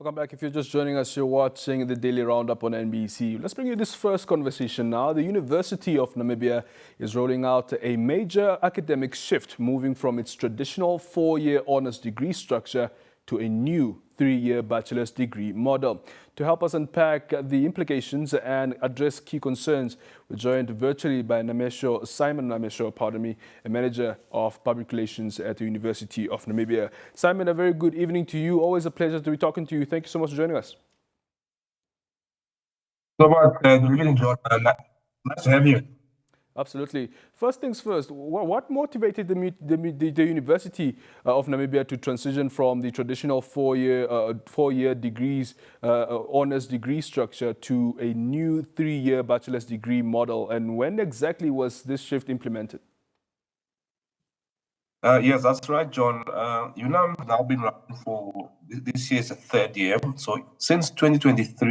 Welcome back. If you're just joining us, you're watching the Daily Roundup on NBC. Let's bring you this first conversation now. The University of Namibia is rolling out a major academic shift, moving from its traditional 4-year honours degree structure to a new 3-year bachelor's degree model. To help us unpack the implications and address key concerns, we're joined virtually by Simon Namesho, a manager of public relations at the University of Namibia. Simon, a very good evening to you. Always a pleasure to be talking to you. Thank you so much for joining us. So much. Good evening, John. Nice to have you. Absolutely. First things first, what motivated the University of Namibia to transition from the traditional 4-year degrees, honours degree structure to a new 3-year bachelor's degree model? And when exactly was this shift implemented? Yes, that's right, John. UNAM has now been running for this year's the 3rd year. So since 2023,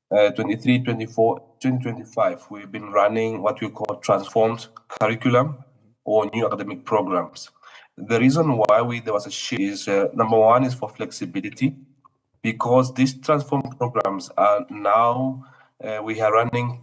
23, 24, 2025, we've been running what we call transformed curriculum or new academic programs. The reason why there was a shift is, number one, is for flexibility, because these transformed programs are now, we are running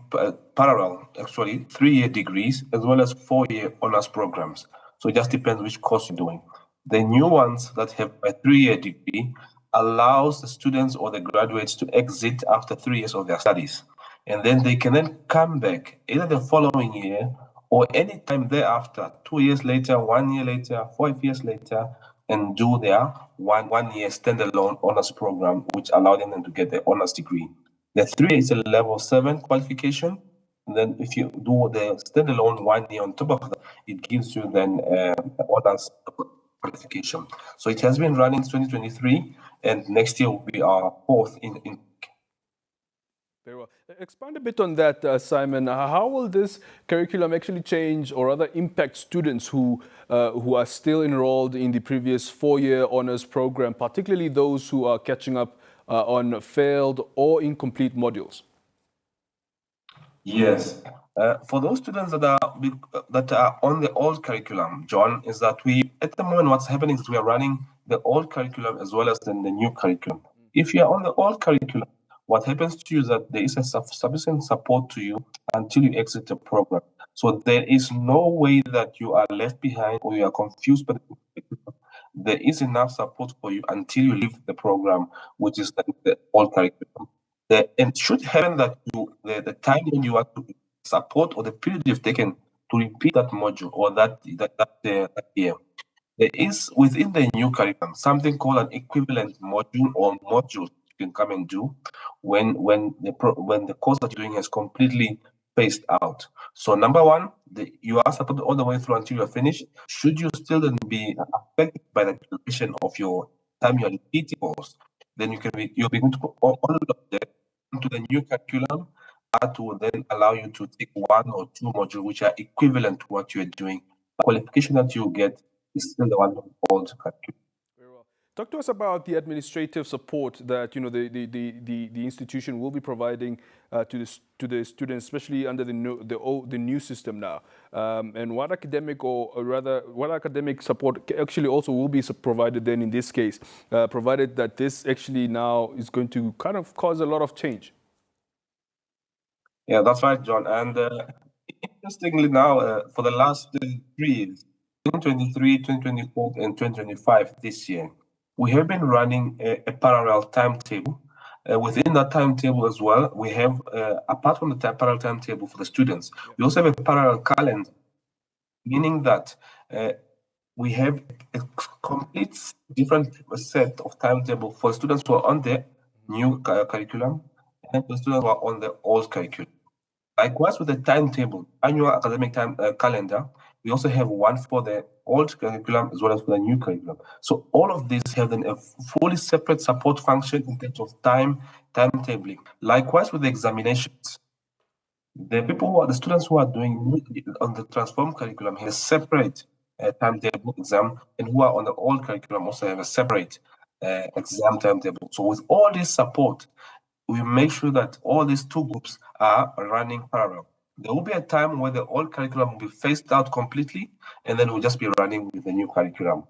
parallel, actually, 3-year degrees as well as 4-year honours programs. So it just depends which course you're doing. The new ones that have a 3-year degree allows the students or the graduates to exit after 3 years of their studies. And then they can then come back either the following year or any time thereafter, 2 years later, 1 year later, 5 years later, and do their one-year standalone honours program, which allows them to get their honours degree. The 3 is a level 7 qualification. And then if you do the standalone 1 year on top of that, it gives you then honours qualification. So it has been running since 2023, and next year will be our 4th in. Very well. Expand a bit on that, Simon. How will this curriculum actually change or rather impact students who are still enrolled in the previous 4-year honours program, particularly those who are catching up on failed or incomplete modules? Yes. For those students that are on the old curriculum, John, is that at the moment, what's happening is we are running the old curriculum as well as the new curriculum. If you are on the old curriculum, what happens to you is that there is a sufficient support to you until you exit the program. So there is no way that you are left behind or you are confused by the curriculum. There is enough support for you until you leave the program, which is the old curriculum. And should happen that the time when you are to support or the period you've taken to repeat that module or that year, there is within the new curriculum something called an equivalent module or modules you can come and do when the course that you're doing has completely phased out. So number one, you are supported all the way through until you're finished. Should you still then be affected by the duration of your time you're repeating course, then you'll be going to put all of them into the new curriculum. That will then allow you to take 1 or 2 modules which are equivalent to what you're doing. The qualification that you get is still the one called curriculum. Very well. Talk to us about the administrative support that the institution will be providing to the students, especially under the new system now, and what academic what academic support actually also will be provided then in this case, provided that this actually now is going to kind of cause a lot of change. Yeah, that's right, John. And interestingly now, for the last 3 years, 2023, 2024, and 2025 this year, we have been running a parallel timetable. Within that timetable as well, we have, apart from the parallel timetable for the students, we also have a parallel calendar, meaning that we have a complete different set of timetable for students who are on the new curriculum and for students who are on the old curriculum. Likewise, with the timetable, annual academic calendar, we also have one for the old curriculum as well as for the new curriculum. So all of these have then a fully separate support function in terms of timetabling. Likewise, with the examinations, the students who are doing on the transformed curriculum have a separate timetable exam, and who are on the old curriculum also have a separate exam timetable. So with all this support, we make sure that all these 2 groups are running parallel. There will be a time where the old curriculum will be phased out completely, and then we'll just be running with the new curriculum.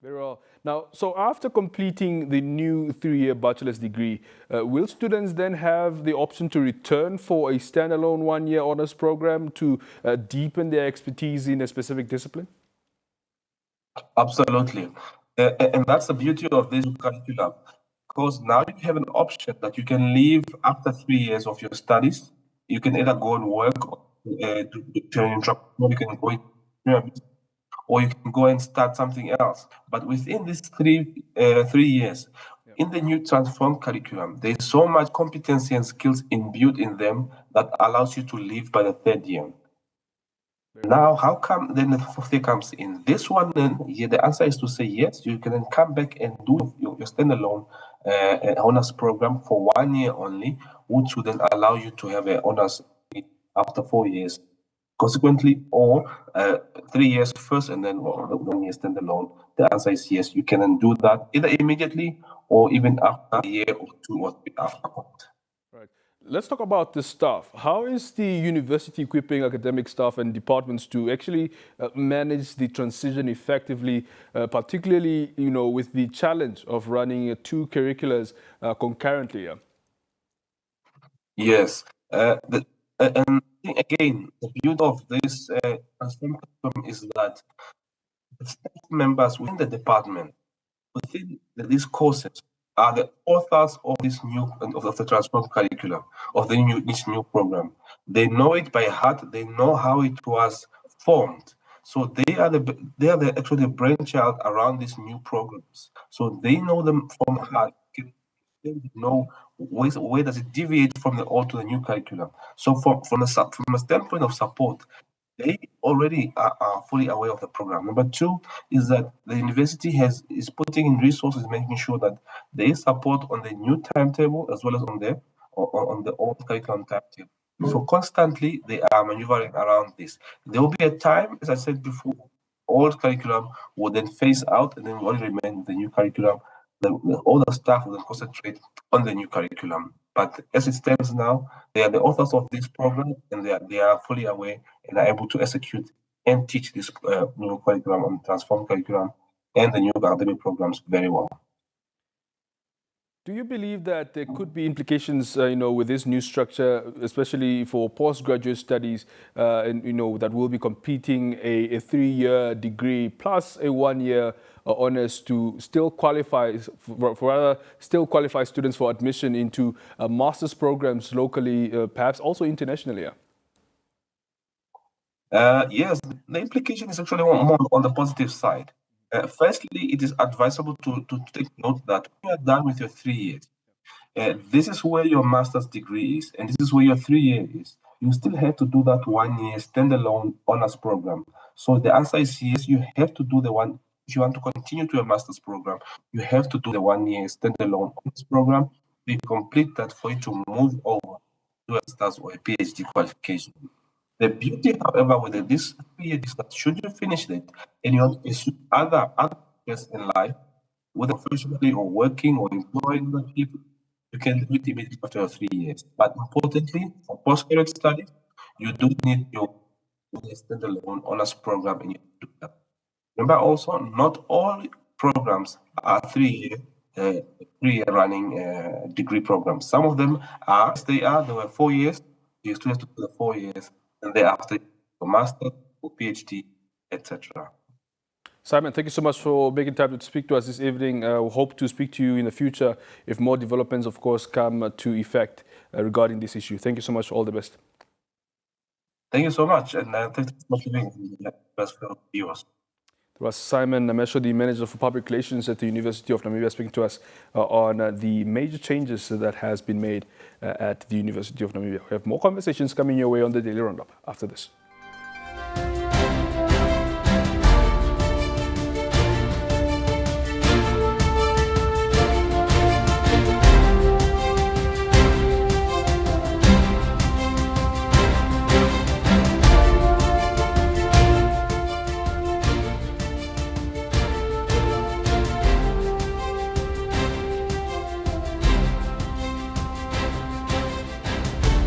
Very well. Now, so after completing the new 3-year bachelor's degree, will students then have the option to return for a standalone 1-year honors program to deepen their expertise in a specific discipline? Absolutely. And that's the beauty of this curriculum, because now you have an option that you can leave after 3 years of your studies. You can either go and work, to an entrepreneur, you can go in, or you can go and start something else. But within these 3 years, in the new transformed curriculum, there's so much competency and skills imbued in them that allows you to leave by the 3rd year. Now, how come then the 4th year comes in? This one, then, yeah, the answer is to say yes, you can then come back and do your standalone honors program for 1 year only, which would then allow you to have an honors after 4 years. Consequently, or 3 years first and then 1 year standalone. The answer is yes, you can then do that either immediately or even after a year or 2 or 3 after. Right. Let's talk about the staff. How is the university equipping academic staff and departments to actually manage the transition effectively, particularly, with the challenge of running 2 curriculums concurrently? Yeah? Yes. And again, the beauty of this transform curriculum is that the staff members within the department, within these courses, are the authors of this new of the transformed curriculum, of this new program. They know it by heart. They know how it was formed. So they are actually the brainchild around these new programs. So they know them from heart. They know where does it deviate from the old to the new curriculum. So from a standpoint of support, they already are fully aware of the program. Number 2 is that the university is putting in resources, making sure that there is support on the new timetable as well as on the old curriculum timetable. So constantly they are maneuvering around this. There will be a time, as I said before, old curriculum will then phase out and then will only remain the new curriculum. All the staff will then concentrate on the new curriculum. But as it stands now, they are the authors of this program and they are fully aware and are able to execute and teach this new curriculum on transformed curriculum and the new academic programs very well. Do you believe that there could be implications, with this new structure, especially for postgraduate studies, that will be competing a 3-year degree plus a 1-year honors to still qualify students for admission into master's programs locally, perhaps also internationally? Yes, the implication is actually more on the positive side. Firstly, it is advisable to take note that when you are done with your 3 years, this is where your master's degree is, and this is where your 3-year is. You still have to do that 1 year standalone honors program. So the answer is yes, you have to do the one. If you want to continue to your master's program, you have to do the 1 year standalone honors program. You complete that for you to move over to a master's or a PhD qualification. The beauty, however, with this 3 years is that should you finish it and you want to pursue other areas in life, whether professionally or working or employing other people, you can do it immediately after your 3 years. But importantly, for postgraduate studies, you do need your standalone honors program and you do that. Remember also, not all programs are 3-year running degree programs. Some of them are, as they were 4 years, you still have to do the 4 years, and thereafter for master or PhD, etc. Simon, thank you so much for making time to speak to us this evening. We hope to speak to you in the future if more developments, of course, come to effect regarding this issue. Thank you so much. All the best. Thank you so much, and thanks so much for being best for viewers. It was Simon Namesho, the Manager for Public Relations at the University of Namibia, speaking to us on the major changes that has been made at the University of Namibia. We have more conversations coming your way on the Daily Roundup after this.